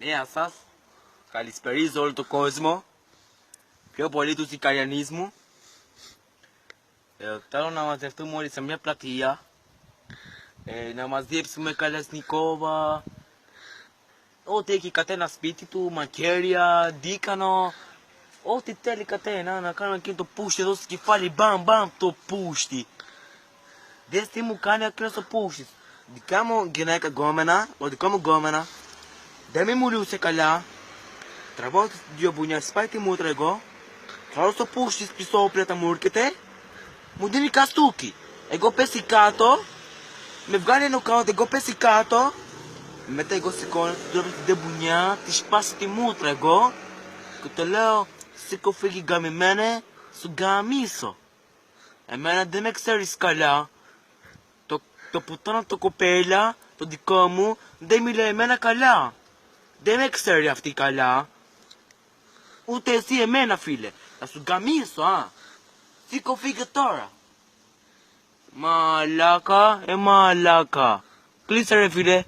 Νέα σας, καλησπερίζω όλο τον κόσμο, πιο πολύ του Ικαριανισμού. Θέλω να μαζευτούμε όλοι σε μια πλατεία, να μας διέψουμε Καλασνικόβα, ό,τι έχει κατένα σπίτι του, μακέρια, δίκανο, ό,τι θέλει κατένα, να κάνουμε εκείνο το πούστι εδώ στο κεφάλι, μπαμ μπαμ το πούστι. Δες τι μου κάνει εκείνος το πούστις. Δικά μου γυναίκα γκόμενα, ο δικό μου γκόμενα, δεν με μιλούσε καλά. Τραβάω δύο μπουνιά, σπάει τη μούτρα εγώ. Τραβάω στο πούσις πίσω όπλατα μου έρχεται. Μου δίνει καστούκι. Εγώ πέσει κάτω. Με βγάλει ένα κάτω, εγώ πέσει κάτω. Μετά εγώ σηκώνω, του τρώω την μπουνιά, τη σπάσει τη μούτρα εγώ. Και το λέω, σήκω φύγει γκαμημένε, σου γκαμίσω. Εμένα δεν με ξέρεις καλά. Το πουτάνα το κοπέλα, το δικό μου, δεν μιλάει εμένα καλά. Δεν με ξέρει αυτή καλά. Ούτε εσύ εμένα, φίλε. Θα σου γκαμίσω, α. Σήκω φύγε τώρα. Μαλάκα, μαλάκα. Κλείσε ρε φίλε.